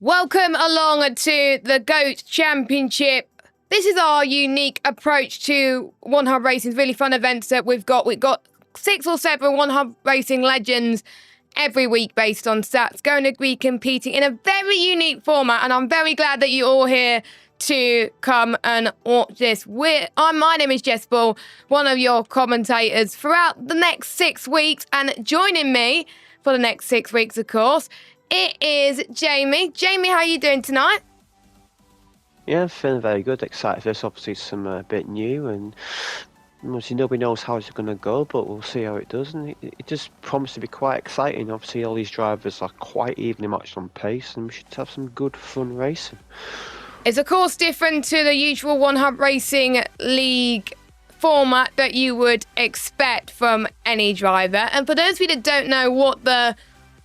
Welcome along to the GOAT Championship. This is our unique approach to One Hub Racing's really fun events that we've got. We've got 6 or 7 One Hub Racing legends every week based on stats going to be competing in a very unique format, and I'm very glad that you're all here to come and watch this. My name is Jess Ball, one of your commentators throughout the next 6 weeks, and joining me for the next 6 weeks, of course, it is Jamie. Jamie, how are you doing tonight? Yeah, I'm feeling very good, excited. There's obviously some bit new, and obviously nobody knows how it's going to go, but we'll see how it does. And it just promises to be quite exciting. Obviously, all these drivers are quite evenly matched on pace, and we should have some good fun racing. It's of course different to the usual One Hub Racing League format that you would expect from any driver. And for those of you that don't know what the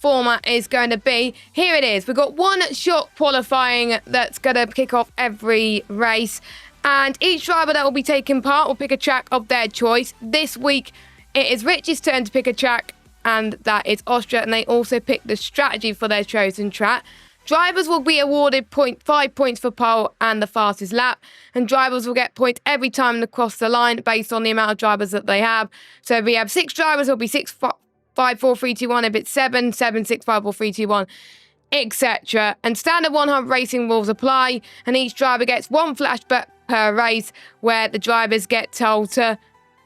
format is going to be, here it is. We've got one shot qualifying that's going to kick off every race, and each driver that will be taking part will pick a track of their choice. This week it is Rich's turn to pick a track, and that is Austria, and they also pick the strategy for their chosen track. Drivers will be awarded 5 points for pole and the fastest lap, and drivers will get points every time they cross the line based on the amount of drivers that they have. So if we have 6 drivers, it'll be 6, 5, 4, 3, 2, 1. If it's 7, 7, 6, 5, 4, 3, 2, 1, etc. And standard One Hub Racing rules apply, and each driver gets 1 flashback per race, where the drivers get told to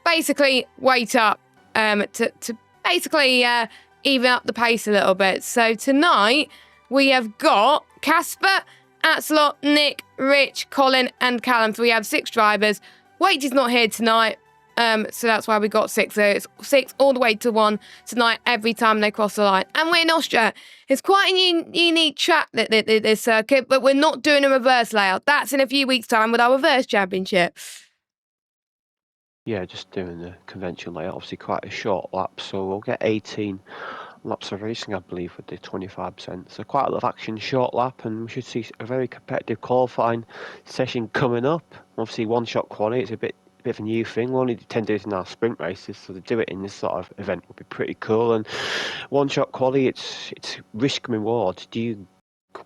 basically wait up, to basically even up the pace a little bit. So tonight we have got Casper, Atslot, Nick, Rich, Colin, and Callum. So we have 6 drivers. Wait is not here tonight. So that's why we got 6. So it's 6 all the way to 1 tonight every time they cross the line. And we're in Austria. It's quite a unique track, this circuit, but we're not doing a reverse layout. That's in a few weeks' time with our reverse championship. Yeah, just doing the conventional layout. Obviously, quite a short lap, so we'll get 18 laps of racing, I believe, with the 25%. So quite a lot of action, short lap, and we should see a very competitive qualifying session coming up. Obviously, one-shot quality, it's a bit of a new thing. We only tend to do it in our sprint races, so to do it in this sort of event would be pretty cool. And one-shot quality, it's risk and reward. Do you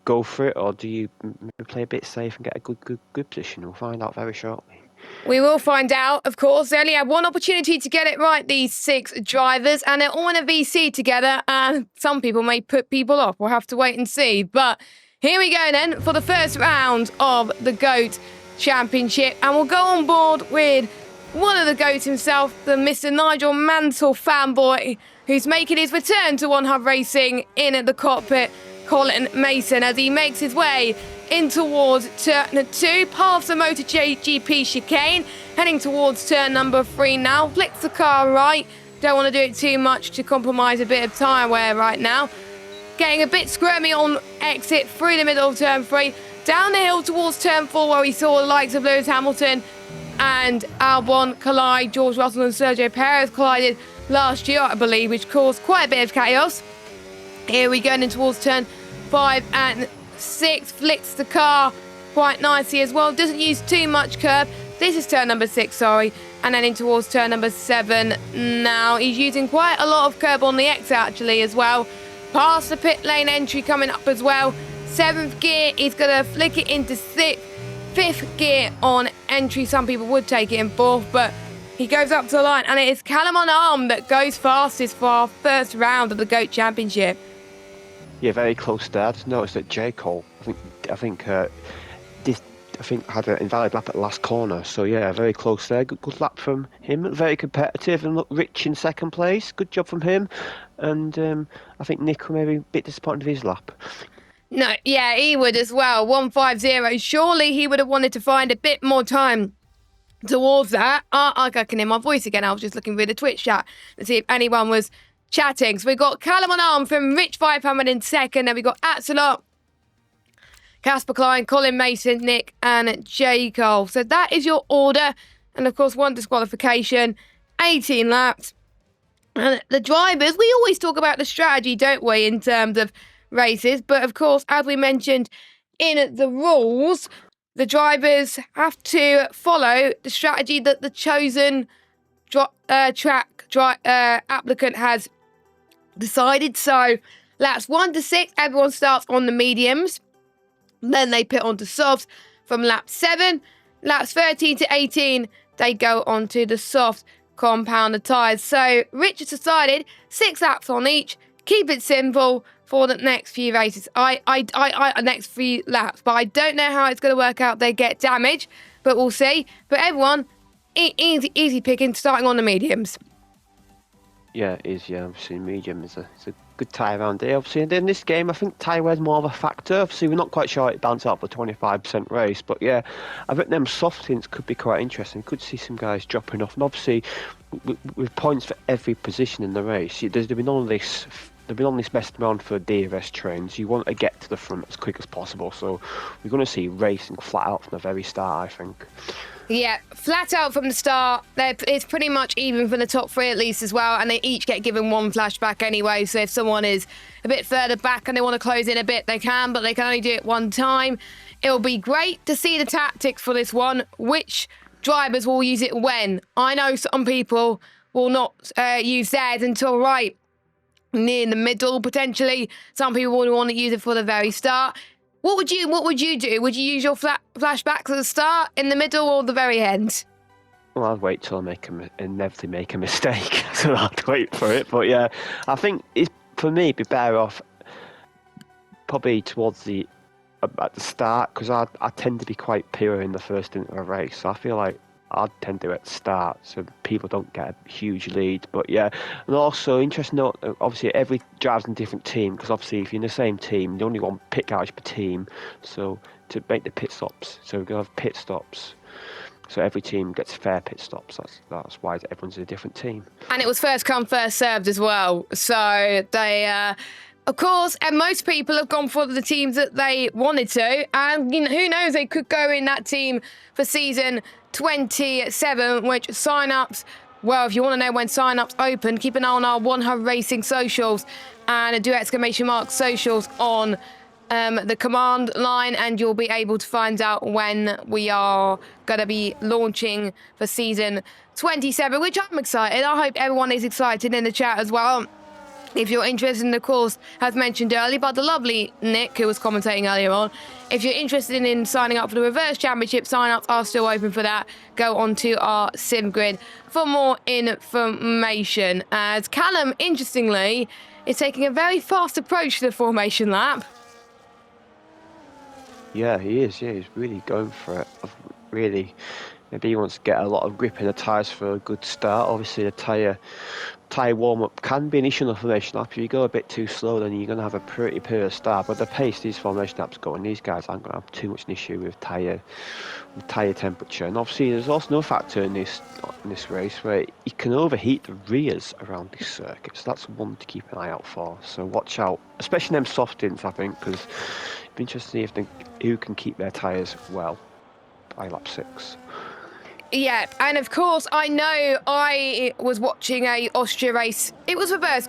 go for it, or do you maybe play a bit safe and get a good position? We'll find out very shortly. We will find out, of course. They only have one opportunity to get it right, these 6 drivers, and they're all in a VC together, and some people may put people off. We'll have to wait and see. But here we go then for the first round of the GOAT Championship, and we'll go on board with one of the GOATs himself, the Mr. Nigel Mansell fanboy, who's making his return to One Hub Racing in the cockpit, Colin Mason, as he makes his way in towards turn 2, past the MotoGP chicane, heading towards turn number 3 now. Flicks the car right. Don't want to do it too much to compromise a bit of tyre wear right now. Getting a bit squirmy on exit through the middle of turn 3. Down the hill towards turn 4, where we saw the likes of Lewis Hamilton and Albon collide. George Russell and Sergio Perez collided last year, I believe, which caused quite a bit of chaos. Here we go in towards turn 5 and 6. Flicks the car quite nicely as well. Doesn't use too much curb. This is turn number 6, sorry. And then in towards turn number 7 now. He's using quite a lot of curb on the exit actually as well. Past the pit lane entry coming up as well. 7th gear, he's going to flick it into 6th. 5th gear on entry. Some people would take it in 4th, but he goes up to the line. And it is Callum on arm that goes fastest for our first round of the GOAT Championship. Yeah, very close start. Noticed that J. Cole, I think had an invalid lap at the last corner. So yeah, very close there. Good lap from him. Very competitive, and look, Rich in 2nd place. Good job from him. And I think Nick maybe a bit disappointed with his lap. No, yeah, he would as well. 150. Surely he would have wanted to find a bit more time towards that. I can hear my voice again. I was just looking through the Twitch chat to see if anyone was chatting. So we've got Callum on arm from Rich Fivehammer in 2nd. Then we've got Atsalot, Casper Klein, Colin Mason, Nick, and J. Cole. So that is your order. And of course, 1 disqualification, 18 laps. And the drivers, we always talk about the strategy, don't we, in terms of races? But of course, as we mentioned in the rules, the drivers have to follow the strategy that the chosen applicant has decided. So laps 1 to 6, everyone starts on the mediums. Then they put onto softs from lap 7. Laps 13 to 18, they go onto the soft compounder tyres. So Rich has decided 6 laps on each. Keep it simple for the next few races. Next few laps. But I don't know how it's going to work out. They get damage, but we'll see. But everyone, easy picking, starting on the mediums. Yeah, it is. Yeah, obviously medium is a good tyre around here. Obviously, and in this game, I think tyre wear is more of a factor. Obviously, we're not quite sure it bounce out for 25% race, but yeah, I think them soft tints could be quite interesting. Could see some guys dropping off, and obviously, with points for every position in the race, there's been on this. There'll be on this best round for DRS trains. You want to get to the front as quick as possible, so we're going to see racing flat out from the very start, I think. Yeah, flat out from the start. It's pretty much even for the top 3 at least as well, and they each get given 1 flashback anyway, so if someone is a bit further back and they want to close in a bit, they can, but they can only do it 1 time. It'll be great to see the tactics for this one, which drivers will use it when. I know some people will not use theirs until right near the middle, potentially. Some people will want to use it for the very start. What would you do? Would you use your flashbacks at the start, in the middle, or the very end? Well, I'd wait till I inevitably make a mistake, so I'd wait for it. But yeah, I think for me, it'd be better off probably towards at the start, because I tend to be quite pure in the first into a race. So I feel like I'd tend to do it at the start, so people don't get a huge lead. But yeah, and also interesting note, obviously every driver's in a different team, because obviously if you're in the same team, you only want pit garage per team. So to make the pit stops, so we're gonna have pit stops. So every team gets fair pit stops. That's why everyone's in a different team. And it was first come, first served as well. So they. Of course, and most people have gone for the teams that they wanted to, and who knows, they could go in that team for season 27, which sign-ups, well, if you want to know when sign-ups open, keep an eye on our One Hub Racing socials and do ! Socials on the command line, and you'll be able to find out when we are going to be launching for season 27, which I'm excited. I hope everyone is excited in the chat as well. If you're interested in the course, as mentioned earlier by the lovely Nick, who was commentating earlier on, if you're interested in signing up for the Reverse Championship, sign-ups are still open for that. Go on to our sim grid for more information. As Callum, interestingly, is taking a very fast approach to the formation lap. Yeah, he is. Yeah, he's really going for it. Maybe he wants to get a lot of grip in the tyres for a good start. Obviously, the tyre warm-up can be an issue in the formation lap. If you go a bit too slow, then you're going to have a pretty poor start. But the pace these formation laps go, and these guys aren't going to have too much an issue with tyre temperature. And obviously, there's also no factor in this race where you can overheat the rears around this circuit. So that's one to keep an eye out for. So watch out, especially them soft tints, I think, because it'd be interesting to see who can keep their tyres well by lap 6. Yeah, and of course, I know I was watching a Austria race. It was reverse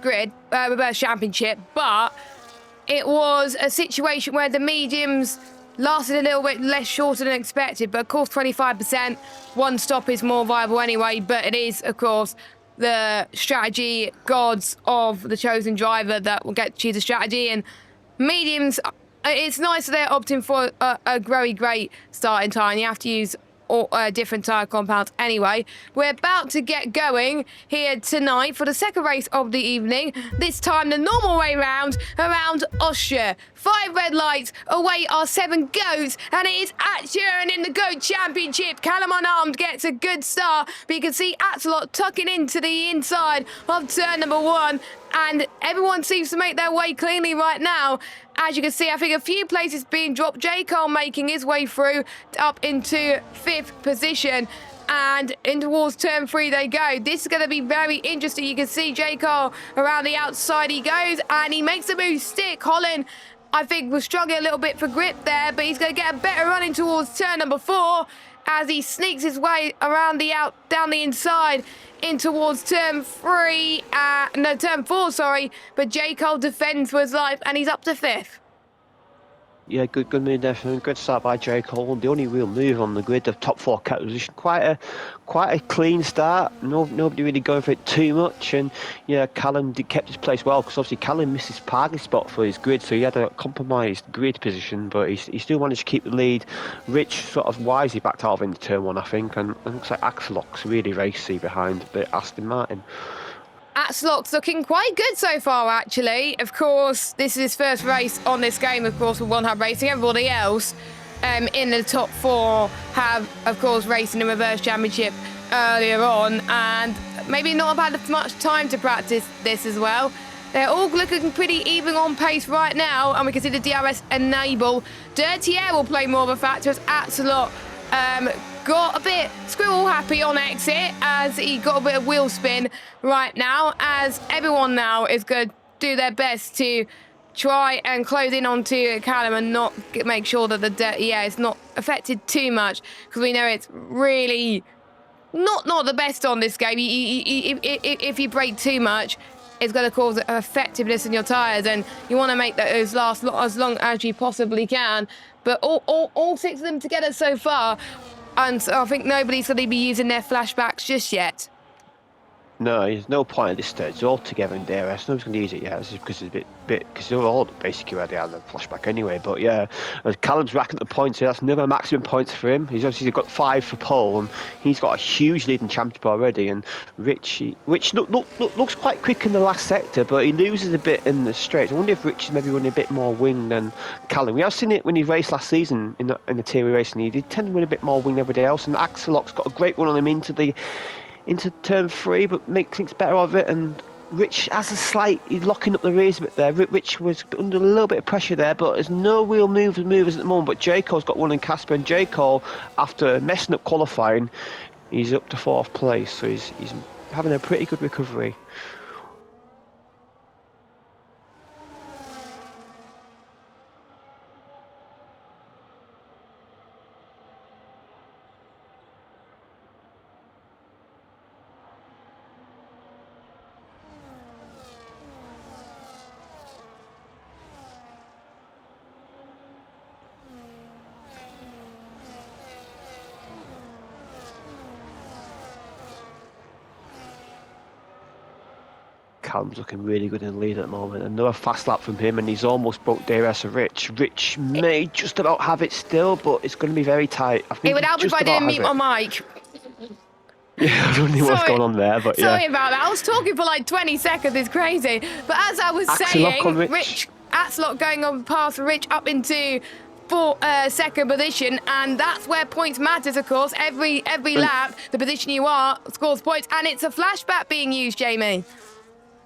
championship, but it was a situation where the mediums lasted a little bit less shorter than expected. But of course, 25%, 1 stop is more viable anyway. But it is, of course, the strategy gods of the chosen driver that will get to choose a strategy. And mediums, it's nice that they're opting for a very great starting time. You have to use different tyre compounds anyway. We're about to get going here tonight for the second race of the evening. This time the normal way round around Austria. 5 red lights away our 7 goats, and it is Action in the GOAT Championship. Callum Unarmed gets a good start, but you can see Axelot tucking into the inside of turn number 1, and everyone seems to make their way cleanly right now. As you can see, I think a few places being dropped. J. Cole making his way through up into 5th position. And in towards turn 3 they go. This is going to be very interesting. You can see J. Cole around the outside he goes, and he makes a move stick. Holland, I think, was struggling a little bit for grip there, but he's going to get a better run in towards turn number 4 as he sneaks his way around down the inside in towards turn 4, sorry. But J. Cole defends for his life, and he's up to 5th. Yeah, good move there from him. Good start by Jake Holland. The only real move on the grid, the top four kept position. Quite a clean start. Nobody really going for it too much. And yeah, Callum kept his place well because obviously Callum missed his parking spot for his grid, so he had a compromised grid position, but he still managed to keep the lead. Rich sort of wisely backed out of into turn one, I think, and it looks like Axelok's really racy behind the Aston Martin. Axelok's looking quite good so far, actually. Of course, this is his first race on this game, of course, with One Hub Racing. Everybody else in the top four have, of course, raced in the Reverse Championship earlier on, and maybe not have had much time to practice this as well. They're all looking pretty even on pace right now, and we can see the DRS enable. Dirty Air will play more of a factor as Axelok got a bit squirrel happy on exit as he got a bit of wheel spin right now, as everyone now is going to do their best to try and close in onto Callum and not make sure that the Dirty Air is not affected too much, because we know it's really not the best on this game. If you brake too much, it's going to cause effectiveness in your tyres, and you want to make those last as long as you possibly can. But all six of them together so far, and so I think nobody's going to be using their flashbacks just yet. No, there's no point at this stage. It's all together in DRS. Nobody's going to use it yet. It's just because it's a bit because they're all basically where they are in the flashback anyway. But yeah, Callum's racking up the points here. That's another maximum points for him. He's obviously got 5 for pole, and he's got a huge lead in championship already. And Rich looks quite quick in the last sector, but he loses a bit in the straight. I wonder if Rich is maybe running a bit more wing than Callum. We have seen it when he raced last season in the Theory racing. He did tend to win a bit more wing than everybody else. And Axelok's got a great run on him into turn 3, but thinks better of it, and Rich has he's locking up the rears a bit there. Rich was under a little bit of pressure there, but there's no real movers at the moment. But Jaco's got one in Casper, and Jaco, after messing up qualifying, he's up to 4th place, so he's having a pretty good recovery. Callum's looking really good in the lead at the moment. Another fast lap from him, and he's almost broke DRS of Rich. Rich may just about have it still, but it's going to be very tight. I think It would help if I didn't mute my mic. Yeah, I don't know what's going on there, but sorry about that. I was talking for like 20 seconds. It's crazy. But as I was saying, Rich Axelok going on past Rich up into second position, and that's where points matters, of course. Every lap, the position you are scores points, and it's a flashback being used, Jamie.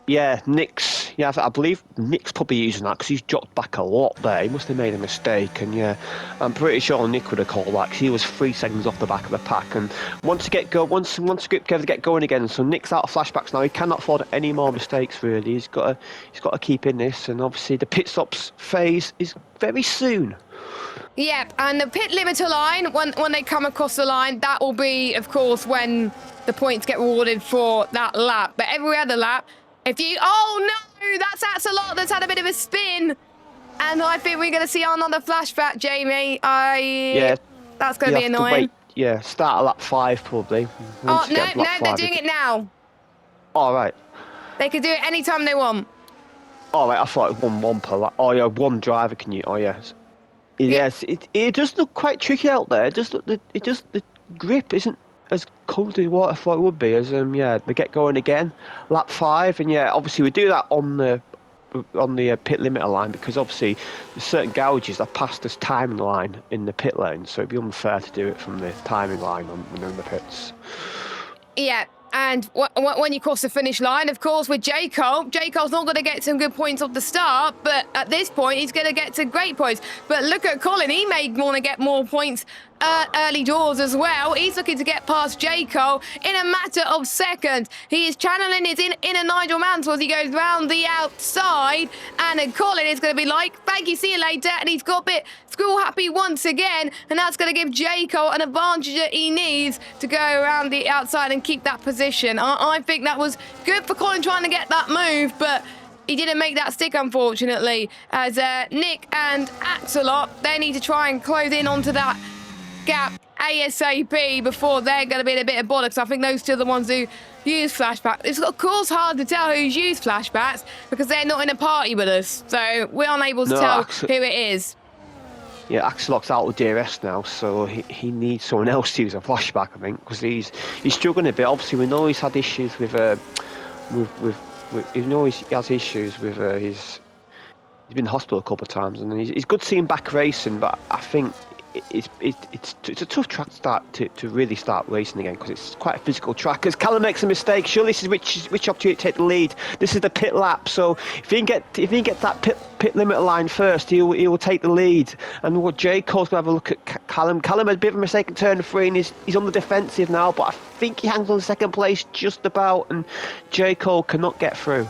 Yeah, Nick's. Yeah, I believe Nick's probably using that because he's dropped back a lot there. He must have made a mistake, and yeah, I'm pretty sure Nick would have called that because he was 3 seconds off the back of the pack. And once group together get going again, so Nick's out of flashbacks now. He cannot afford any more mistakes. Really, he's got to keep in this, and obviously the pit stops phase is very soon. Yep, and the pit limiter line, when they come across the line, that will be, of course, when the points get rewarded for that lap. But every other lap, oh no, that's Axelok that's had a bit of a spin. And I think we're going to see another flashback, Jamie. That's going to be annoying. Yeah, start at lap 5 probably. No, they're doing it now. All right. They could do it anytime they want. All right, I thought it was 1 per lap. Oh yeah, 1 driver can you? Oh yes. Yes, it does look quite tricky out there. The grip isn't as cold as what I thought it would be. As they get going again, lap 5, and yeah, obviously we do that on the pit limiter line because obviously there's certain gouges that pass this timing line in the pit lane, so it'd be unfair to do it from the timing line when in the pits. Yeah. And when you cross the finish line, of course, with Jaco's not going to get some good points off the start, but at this point, he's going to get some great points. But look at Colin. He may want to get more points early doors as well. He's looking to get past Jaco in a matter of seconds. He is channeling his inner Nigel Mansell as he goes round the outside. And Colin is going to be like, thank you, see you later. And he's got a bit squirrel happy once again. And that's going to give Jaco an advantage that he needs to go around the outside and keep that position. I think that was good for Colin trying to get that move, but he didn't make that stick, unfortunately, as Nick and Axelot, they need to try and close in onto that gap ASAP before they're going to be in a bit of bollocks. I think those two are the ones who use flashbacks. It's of course hard to tell who's used flashbacks because they're not in a party with us, so we're unable to tell who it is. Yeah, Axelot's out with DRS now, so he needs someone else to use a flashback, I think, because he's struggling a bit. Obviously, we know he's had issues with he has issues with he's been in hospital a couple of times, and he's good to see him back racing, but I think it's a tough track to start to really start racing again, because it's quite a physical track. As Callum makes a mistake, surely this is which opportunity to take the lead. This is the pit lap, so if he can get that pit limit line first, he will take the lead. And what J Cole's gonna have a look at Callum. Callum had a bit of a mistake in turn 3, and he's on the defensive now, but I think he hangs on second place just about, and J Cole cannot get through.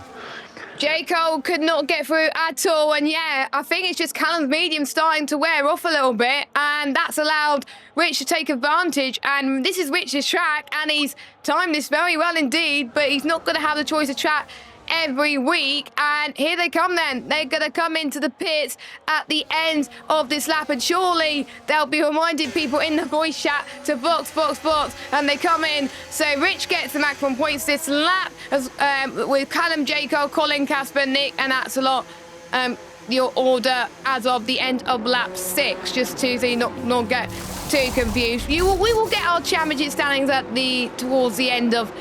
J. Cole could not get through at all, and yeah, I think it's just Callum's medium starting to wear off a little bit, and that's allowed Rich to take advantage, and this is Rich's track, and he's timed this very well indeed, but he's not going to have the choice of track every week. And here they come then. They're going to come into the pits at the end of this lap, and surely they'll be reminding people in the voice chat to box, and they come in. So Rich gets the maximum points this lap, as with Callum, J. Cole, Colin, Casper, Nick and Axelot. Your order as of the end of lap 6, just to so you not get too confused. We will get our championship standings at towards the end of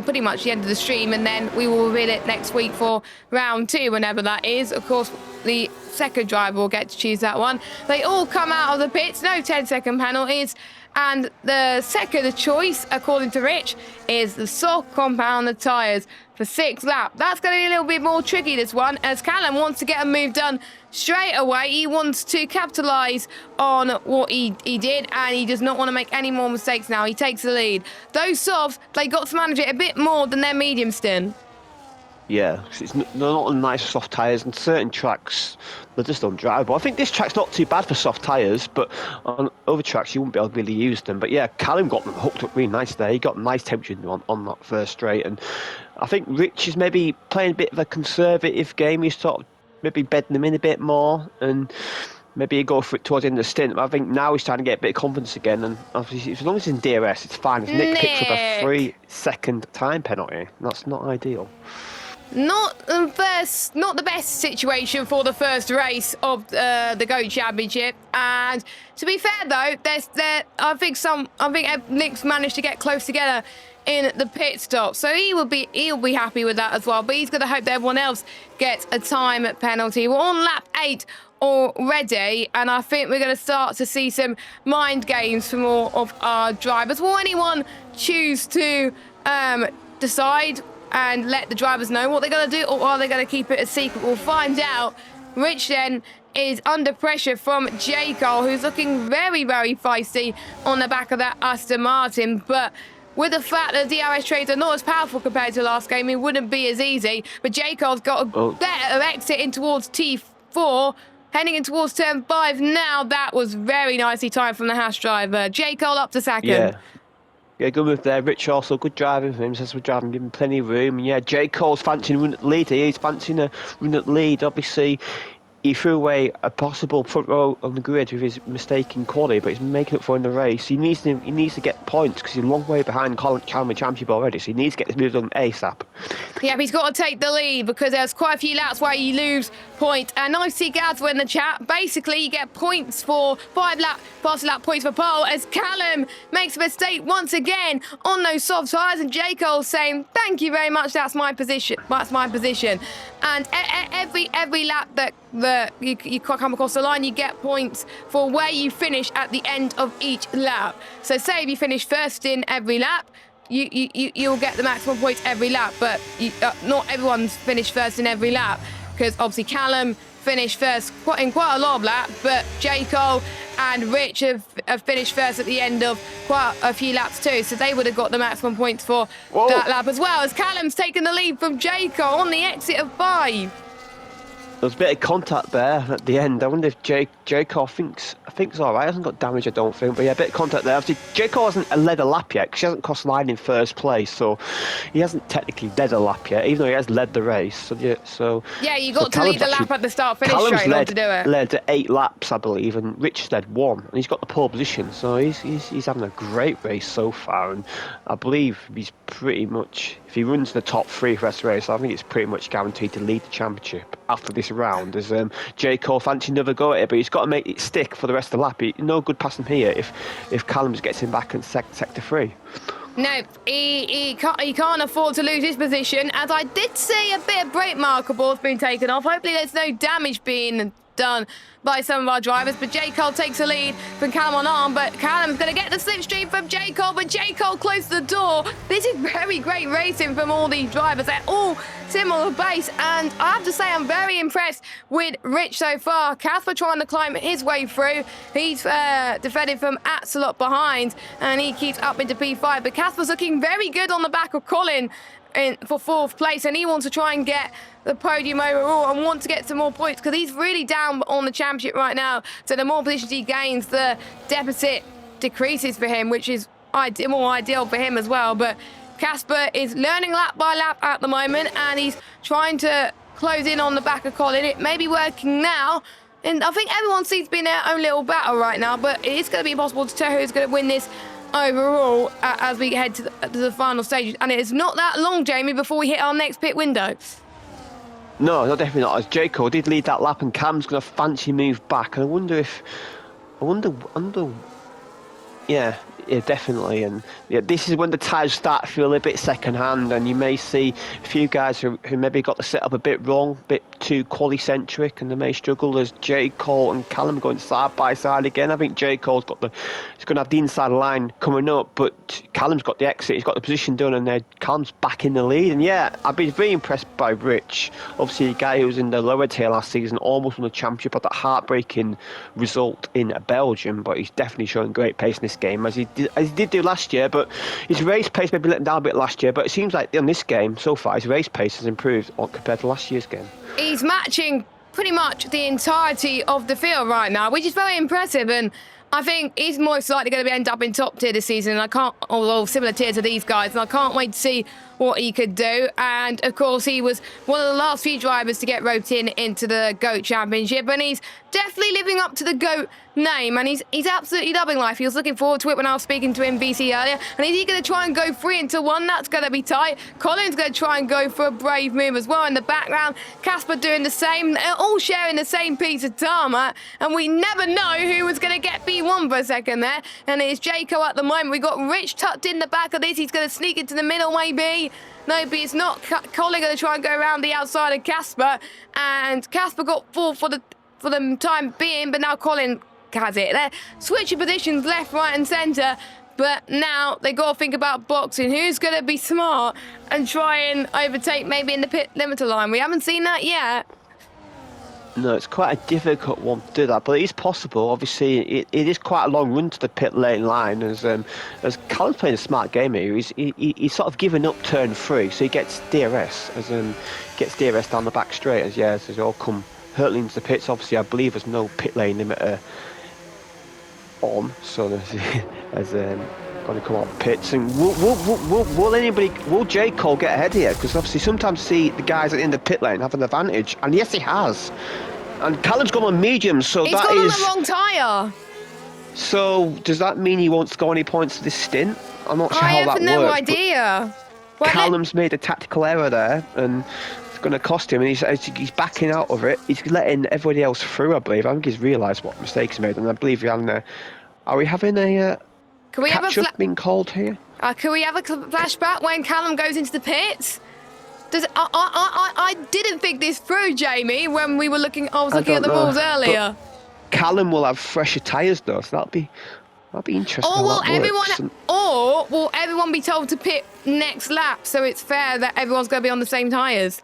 pretty much the end of the stream, and then we will reveal it next week for round 2, whenever that is. Of course, the second driver will get to choose that one. They all come out of the pits, no 10-second penalties, and the second choice, according to Rich, is the soft compound tyres for 6th lap. That's going to be a little bit more tricky, this one, as Callum wants to get a move done straight away. He wants to capitalise on what he did, and he does not want to make any more mistakes now. He takes the lead. Those softs, they got to manage it a bit more than their medium stint. Yeah, they're not on nice soft tyres, and certain tracks, they're just undrivable. I think this track's not too bad for soft tyres, but on other tracks you wouldn't be able to really use them. But yeah, Callum got them hooked up really nice there. He got nice temperature on that first straight, and I think Rich is maybe playing a bit of a conservative game. He's sort of maybe bedding them in a bit more, and maybe he go for it towards the end of the stint. But I think now he's trying to get a bit of confidence again, and obviously as long as it's in DRS, it's fine. If Nick picks up a 3-second time penalty, that's not ideal. Not the best situation for the first race of the GOAT Championship. And to be fair though, I think Nick's managed to get close together in the pit stop, so he'll be happy with that as well. But he's going to hope that everyone else gets a time penalty. We're on lap 8 already, and I think we're going to start to see some mind games from all of our drivers. Will anyone choose to decide and let the drivers know what they're going to do, or are they going to keep it a secret? We'll find out. Rich then is under pressure from J. Cole, who's looking very, very feisty on the back of that Aston Martin. But with the fact that the DRS trades are not as powerful compared to last game, it wouldn't be as easy. But J. Cole's got a better exit in towards T4, heading in towards turn 5 now. That was very nicely timed from the Haas driver. J. Cole up to second. Yeah, good move there. Rich also good driving for him. Says we're driving, giving plenty of room. And yeah, J. Cole's fancying a run at the lead. He's fancying a run at the lead. Obviously, he threw away a possible front row on the grid with his mistake in quali, but he's making up for in the race. He needs to get points because he's a long way behind Colin Championship already. So he needs to get this move done ASAP. Yeah, he's got to take the lead because there's quite a few laps where you lose points. And I see Gazza in the chat. Basically, you get points for 5 faster lap points for pole, as Callum makes a mistake once again on those soft tyres, and J. Cole saying, "Thank you very much. That's my position. That's my position." And every lap that you come across the line, you get points for where you finish at the end of each lap. So say if you finish first in every lap, you'll get the maximum points every lap, but not everyone's finished first in every lap, because obviously Callum finished first in quite a lot of laps, but J. Cole and Rich have finished first at the end of quite a few laps too, so they would have got the maximum points for that lap as well, as Callum's taken the lead from J. Cole on the exit of 5. There's a bit of contact there at the end. I wonder if Jacob thinks all right. Hasn't got damage, I don't think. But yeah, a bit of contact there. Obviously, Jacob hasn't led a lap yet because she hasn't crossed line in first place, so he hasn't technically led a lap yet, even though he has led the race. So yeah, you got to lead the lap at the start finish straight on to do it. Led 8 laps, I believe, and Rich led 1, and he's got the pole position. So he's having a great race so far, and I believe he's pretty much, if he runs the top 3 for this race, I think it's pretty much guaranteed to lead the championship after this round. As J. Cole fancy another go at it, but he's got to make it stick for the rest of the lap. No good passing here if Callums gets him back in sector 3. No, he can't afford to lose his position. As I did see, a bit of brake marker board's been taken off. Hopefully there's no damage being done by some of our drivers, but J. Cole takes a lead from Callum on arm, but Callum's going to get the slipstream from J. Cole, but J. Cole closed the door. This is very great racing from all these drivers. They're all similar base, and I have to say I'm very impressed with Rich so far. Casper trying to climb his way through. He's defended from Axelot behind, and he keeps up into P5, but Casper's looking very good on the back of Colin for 4th place, and he wants to try and get the podium overall and want to get some more points because he's really down on the championship right now. So the more positions he gains, the deficit decreases for him, which is more ideal for him as well. But Casper is learning lap by lap at the moment, and he's trying to close in on the back of Colin. It may be working now, and I think everyone seems to be in their own little battle right now, but it is going to be impossible to tell who's going to win this overall as we head to the final stages. And it is not that long, Jamie, before we hit our next pit window. No, definitely not. As Jaco did lead that lap, and Cam's going to fancy move back. And I wonder, yeah, definitely. And yeah, this is when the tyres start to feel a bit second-hand, and you may see a few guys who maybe got the setup a bit wrong, a bit too quali-centric, and they may struggle as J. Cole and Callum going side by side again. I think J. Cole's he's going to have the inside line coming up, but Callum's got the exit, he's got the position done, and Callum's back in the lead. And yeah, I've been very impressed by Rich. Obviously, a guy who was in the lower tier last season, almost won the championship, had that heartbreaking result in Belgium, but he's definitely showing great pace in this game, as he did do last year. But his race pace maybe let him down a bit last year, but it seems like on this game so far his race pace has improved compared to last year's game. He's matching pretty much the entirety of the field right now, which is very impressive, and I think he's most likely going to end up in top tier this season. And although similar tier to these guys, and I can't wait to see what he could do. And of course, he was one of the last few drivers to get roped into the GOAT Championship, and he's definitely living up to the GOAT name, and he's absolutely loving life. He was looking forward to it when I was speaking to him VC earlier. And is he going to try and go 3 into 1? That's going to be tight. Colin's going to try and go for a brave move as well in the background. Casper doing the same. They're all sharing the same piece of tarmac, and we never know who was going to get B1 for a second there. And it's Jaco at the moment. We got Rich tucked in the back of this. He's going to sneak into the middle maybe. No, but it's not. Colin going to try and go around the outside of Casper, and Casper got 4 for the time being, but now Colin has it. They're switching positions left, right and centre, but now they got to think about boxing. Who's going to be smart and try and overtake maybe in the pit limiter line? We haven't seen that yet. No, it's quite a difficult one to do that, but it is possible. Obviously, it is quite a long run to the pit lane line, as Callum's playing a smart game here. He's sort of given up turn 3, so he gets DRS, gets DRS down the back straight, as they all come hurtling into the pits. Obviously, I believe there's no pit lane limiter on, so there's going to come out pits. And will J. Cole get ahead here? Because obviously sometimes see the guys in the pit lane have an advantage, and yes, he has. And Callum's gone on medium, so he's gone on the wrong tyre. So does that mean he won't score any points for this stint? I'm not sure how that works. I have no idea. Callum's made a tactical error there, and it's going to cost him, and he's backing out of it. He's letting everybody else through, I believe. I think he's realised what mistakes he made, and I believe are we having a catch-up being called here? Can we have a flashback when Callum goes into the pits? I didn't think this through, Jamie, when we were looking at the rules earlier. But Callum will have fresher tyres though, so that'll be interesting. Or will everyone be told to pit next lap, so it's fair that everyone's going to be on the same tyres?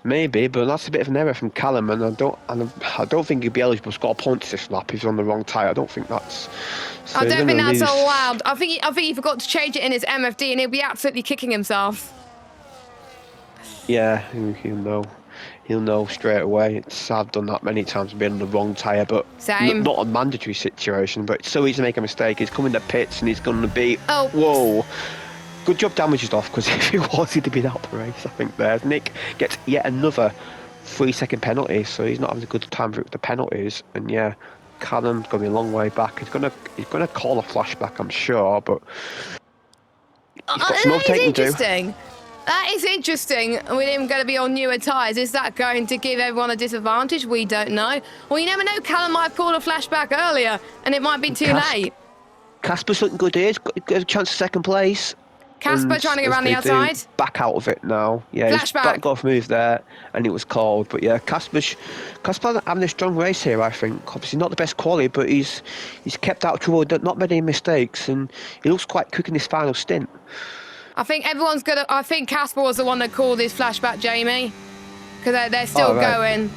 Maybe, but that's a bit of an error from Callum, and I don't think he'd be eligible to score points this lap if he's on the wrong tyre. I don't think that's. So I don't think that's allowed. I think he forgot to change it in his MFD, and he'll be absolutely kicking himself. Yeah, he'll know straight away. I've done that many times, being on the wrong tyre, but Same. not a mandatory situation. But it's so easy to make a mistake. He's coming to pits and he's going to be. Oh. Whoa. Good job damages off, because if he was, he'd have been out the race, I think. There, Nick gets yet another 3-second penalty, so he's not having a good time with the penalties. And yeah, Callum's going to be a long way back. He's gonna call a flashback, I'm sure, but he's got some overtaking to do. That is interesting. With him going to be on newer tyres, is that going to give everyone a disadvantage? We don't know. Well, you never know. Callum might have called a flashback earlier, and it might be too late. Casper's looking good here. He's got a chance of second place. Casper trying to get around the outside. Back out of it now. Yeah, he's back off move there, and it was called. But yeah, Casper's having a strong race here, I think. Obviously not the best quality, but he's kept out of trouble, not made any mistakes, and he looks quite quick in this final stint. I think I think Casper was the one that called his flashback, Jamie, because they're still going.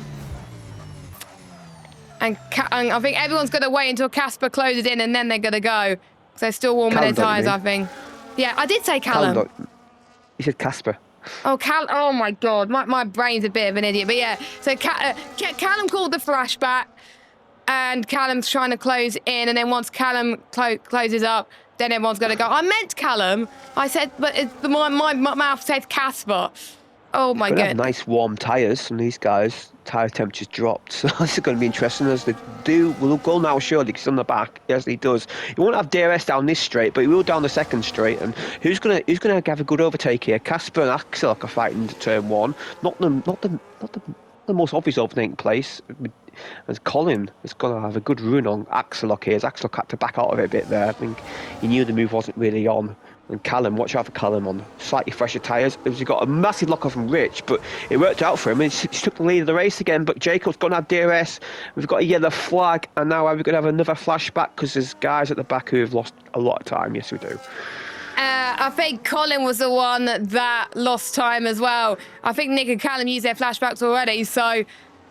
And I think everyone's going to wait until Casper closes in, and then they're going to go. Because they're still warming their tyres, I think. Yeah, I did say Callum. You said Casper. Oh, oh my God. My brain's a bit of an idiot. But yeah, so Callum called the flashback, and Callum's trying to close in, and then once Callum closes up, then everyone's going to go. I meant Callum. I said, but my mouth said Casper. Oh my God. Nice warm tyres, and these guys, tyre temperatures dropped. So this is going to be interesting as they do. We'll go now surely, because he's on the back. Yes, he does. He won't have DRS down this straight, but he will down the second straight. And who's going to have a good overtake here? Casper and Axel are fighting to turn one. Not the most obvious overtaking place. As Colin is going to have a good run on Axelock here. As Axelock had to back out of it a bit there. I think he knew the move wasn't really on. And Callum, watch out for Callum on slightly fresher tyres. He got a massive lock off from Rich, but it worked out for him. He took the lead of the race again, but Jacob's going to have DRS. We've got a yellow flag, and now are we going to have another flashback? Because there's guys at the back who have lost a lot of time. Yes, we do. I think Colin was the one that lost time as well. I think Nick and Callum used their flashbacks already, so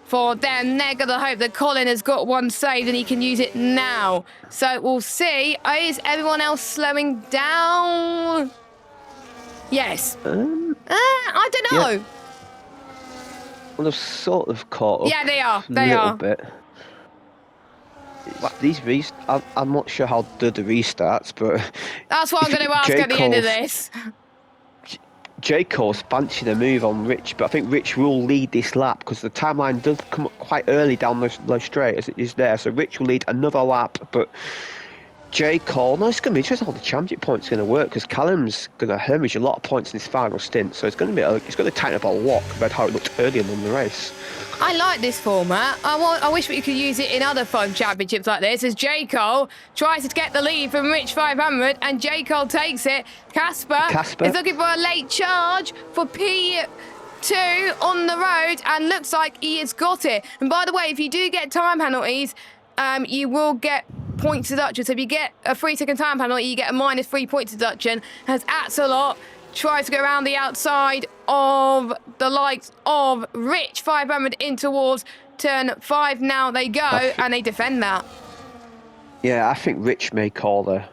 for them, they're going to hope that Colin has got one saved and he can use it now. So we'll see. Is everyone else slowing down? Yes. I don't know. Yeah. Well, they've sort of caught up. Yeah, they are. They are. Bit. These I'm not sure how good the restarts, but that's what I'm going to ask at the end of this. Jacob's fancying a move on Rich, but I think Rich will lead this lap because the timeline does come up quite early down the straight as it is there. So Rich will lead another lap, but Jacob, no, it's going to be interesting how the championship point's going to work because Callum's going to hemorrhage a lot of points in his final stint. So it's going to tighten up a lot compared to how it looked earlier in the race. I like this format. I wish we could use it in other fun championships like this, as J. Cole tries to get the lead from Rich 500, and J. Cole takes it. Casper is looking for a late charge for P2 on the road, and looks like he has got it. And by the way, if you do get time penalties, you will get points deduction. So if you get a 3-second time penalty, you get a -3 points deduction. As Axelot tries to go around the outside of the likes of Rich 500 in towards turn 5. Now they go and they defend that. Yeah, I think Rich may call the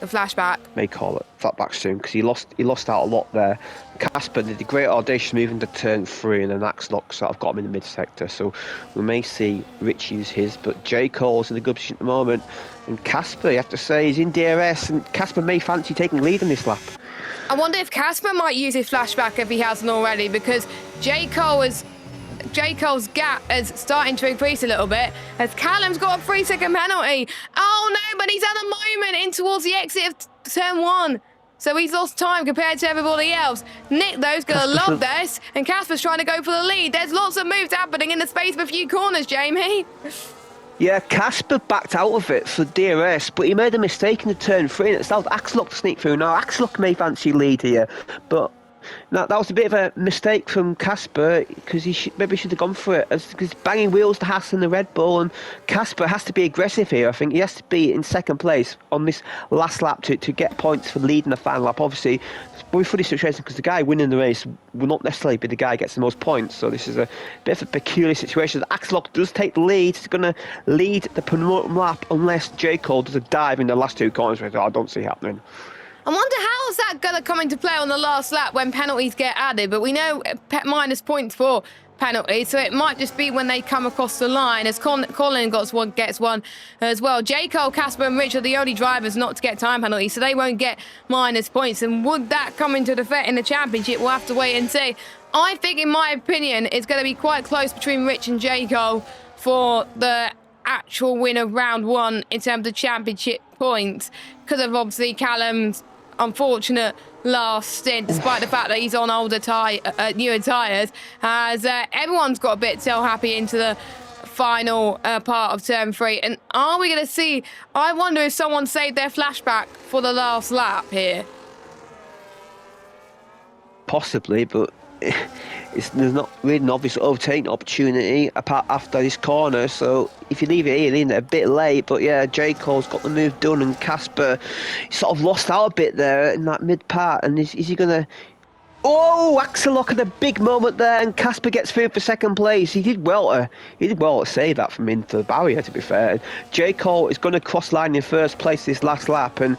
flashback. May call it flatback soon because he lost out a lot there. Casper did a great audacious move into turn 3 and then Axelock sort of got him in the mid sector. So we may see Rich use his, but J. Cole's in a good position at the moment. And Casper, you have to say, is in DRS, and Casper may fancy taking lead in this lap. I wonder if Casper might use his flashback if he hasn't already, because J. Cole's gap is starting to increase a little bit as Callum's got a 3-second penalty. Oh no, but he's at the moment in towards the exit of turn 1. So he's lost time compared to everybody else. Nick, though, is going to love this, and Casper's trying to go for the lead. There's lots of moves happening in the space of a few corners, Jamie. Yeah, Casper backed out of it for DRS, but he made a mistake in the turn 3, and it's allowed Axelock to sneak through. Now, Axelock may fancy lead here, but that was a bit of a mistake from Casper because he maybe should have gone for it. Because banging wheels to Haas and the Red Bull, and Casper has to be aggressive here. I think he has to be in second place on this last lap to get points for leading the final lap. Obviously, it's a funny situation because the guy winning the race will not necessarily be the guy who gets the most points. So this is a bit of a peculiar situation. Axelock does take the lead. He's going to lead the penultimate lap unless J. Cole does a dive in the last 2 corners, which I don't see happening. I wonder how how's that going to come into play on the last lap when penalties get added? But we know minus points for penalties, so it might just be when they come across the line, as Colin gets one as well. J. Cole, Casper and Rich are the only drivers not to get time penalties, so they won't get minus points. And would that come into effect in the championship? We'll have to wait and see. I think, in my opinion, it's going to be quite close between Rich and J. Cole for the actual win of round one in terms of championship points, because of obviously Callum's unfortunate last stint, despite the fact that he's on newer tyres, as everyone's got a bit so happy into the final part of turn 3. And are we going to see, I wonder if someone saved their flashback for the last lap here? Possibly, but there's not really an obvious overtaking opportunity apart after this corner, so if you leave it here, leave it a bit late. But yeah, J. Cole's got the move done, and Casper sort of lost out a bit there in that mid part. And is he gonna... Oh, Axel Lock at a big moment there, and Casper gets through for second place. He did well to save that from into the barrier, to be fair. J. Cole is going to cross line in first place this last lap, and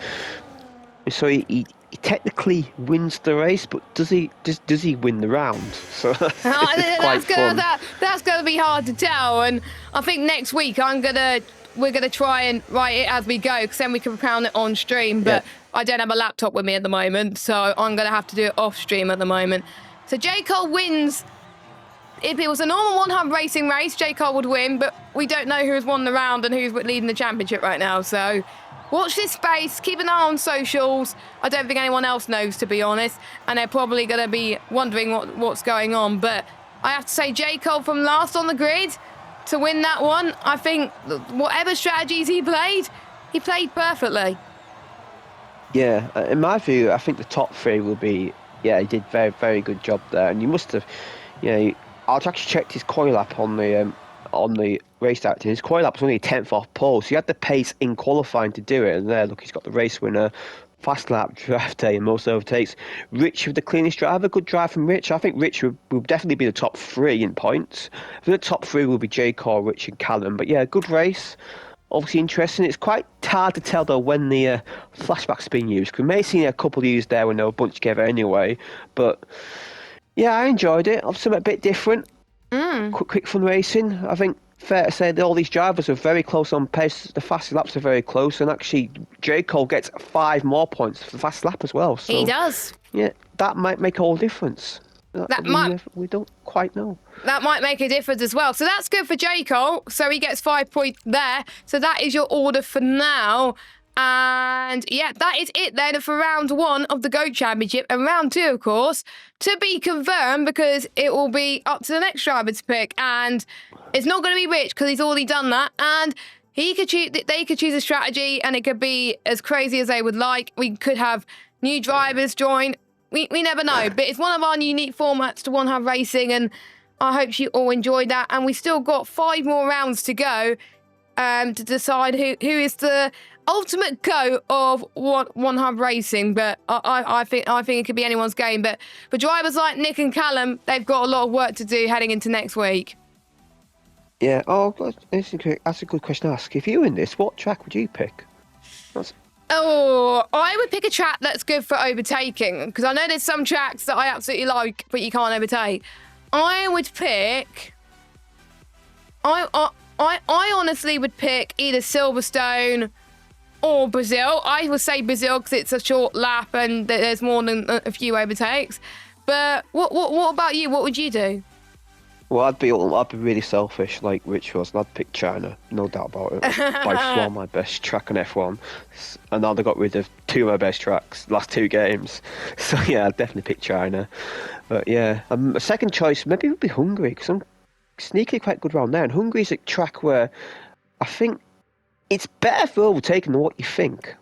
so he technically wins the race, but does he win the round? So that's gonna be hard to tell. And I think next week we're gonna try and write it as we go, because then we can crown it on stream. But yeah, I don't have a laptop with me at the moment, so I'm gonna have to do it off stream at the moment. So J. Cole wins. If it was a normal one-hub racing race, J. Cole would win, but we don't know who's won the round and who's leading the championship right now. So watch this space, keep an eye on socials. I don't think anyone else knows, to be honest, and they're probably going to be wondering what's going on. But I have to say, J. Cole from last on the grid to win that one, I think whatever strategies he played perfectly. Yeah, in my view, I think the top 3 will be, yeah, he did very, very good job there. And you must have, I've actually checked his coil lap on the race director. His coil lap was only 10th off pole, so he had the pace in qualifying to do it. And there, look, he's got the race winner, fast lap, draft day, and most overtakes. Rich with the cleanest drive, a good drive from Rich. I think Rich will definitely be the top 3 in points. I think the top 3 will be J. Cole, Rich, and Callum. But yeah, good race. Obviously interesting. It's quite hard to tell though when the flashback's been used, because we may have seen a couple used there when they were bunched together anyway. But yeah, I enjoyed it. Obviously a bit different. Quick fun racing. I think fair to say that all these drivers are very close on pace. The fast laps are very close, and actually J. Cole gets 5 more points for the fast lap as well. So, he does. Yeah, that might make all difference. We don't quite know. That might make a difference as well. So that's good for J. Cole. So he gets 5 points there. So that is your order for now. And yeah, that is it then for round 1 of the GOAT Championship. And round 2, of course, to be confirmed, because it will be up to the next driver to pick. And it's not going to be Rich, because he's already done that. And they could choose a strategy, and it could be as crazy as they would like. We could have new drivers join. We never know. But it's one of our unique formats to one-hub racing, and I hope you all enjoyed that. And we still got 5 more rounds to go to decide who is the ultimate GOAT of one-hub racing. But I think it could be anyone's game. But for drivers like Nick and Callum, they've got a lot of work to do heading into next week. Yeah. Oh, that's a good question to ask. If you were in this, what track would you pick? Oh, I would pick a track that's good for overtaking, because I know there's some tracks that I absolutely like, but you can't overtake. I would pick... I honestly would pick either Silverstone or Brazil. I would say Brazil because it's a short lap and there's more than a few overtakes. But what about you? What would you do? Well, I'd be really selfish, like Rich was, and I'd pick China, no doubt about it. By far my best track on F1, and now they got rid of 2 of my best tracks last 2 games. So yeah, I'd definitely pick China. But yeah, a second choice maybe would be Hungary, because I'm sneaky quite good around there. And Hungary's a track where I think it's better for overtaking than what you think.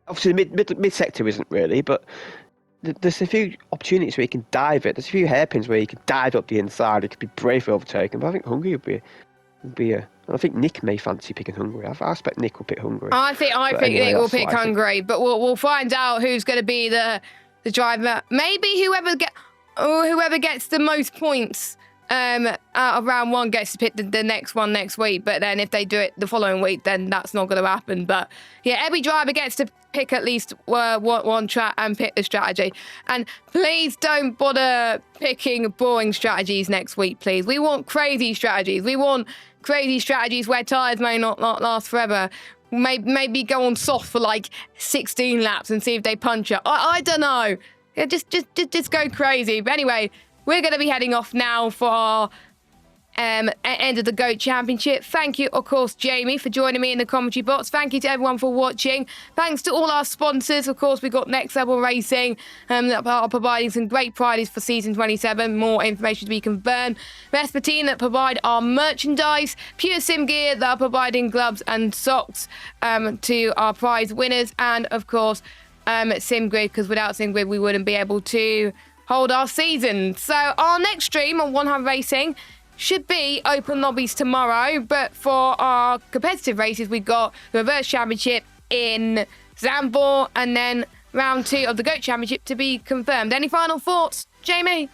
Obviously, the mid sector isn't really, but there's a few opportunities where you can dive it. There's a few hairpins where you can dive up the inside. It could be brave for overtaking, but I think Hungary would be a... I think Nick may fancy picking Hungary. I expect Nick will pick Hungary. I think Nick will pick Hungary, but we'll find out who's going to be the driver. Maybe whoever gets the most points out of round 1 gets to pick the next one next week. But then if they do it the following week, then that's not going to happen. But yeah, every driver gets to pick at least one track and pick the strategy. And please don't bother picking boring strategies next week, please. We want crazy strategies. We want crazy strategies where tyres may not last forever. Maybe go on soft for like 16 laps and see if they punch it. I don't know. Yeah, just go crazy. But anyway, we're going to be heading off now for our end of the GOAT Championship. Thank you, of course, Jamie, for joining me in the commentary box. Thank you to everyone for watching. Thanks to all our sponsors. Of course, we've got Next Level Racing that are providing some great prizes for Season 27. More information to be confirmed. Vespertine that provide our merchandise. Pure Sim Gear that are providing gloves and socks to our prize winners. And, of course, SimGrid, because without SimGrid, we wouldn't be able to hold our season. So our next stream on 100 Racing should be open lobbies tomorrow, but for our competitive races, we've got the Reverse Championship in Zandvoort and then round 2 of the GOAT Championship to be confirmed. Any final thoughts, Jamie?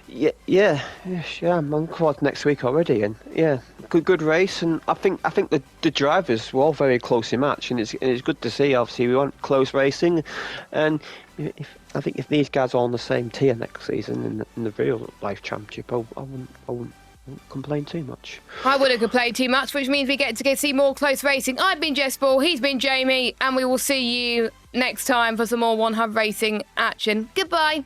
Yeah, I'm on quad next week already, and yeah, good race, and I think the drivers were all very closely matched, and it's good to see. Obviously, we want close racing, and I think if these guys are on the same tier next season in the real life championship, I wouldn't complain too much. I wouldn't complain too much, which means we get to see more close racing. I've been Jess Ball, he's been Jamie, and we will see you next time for some more 100 Racing action. Goodbye.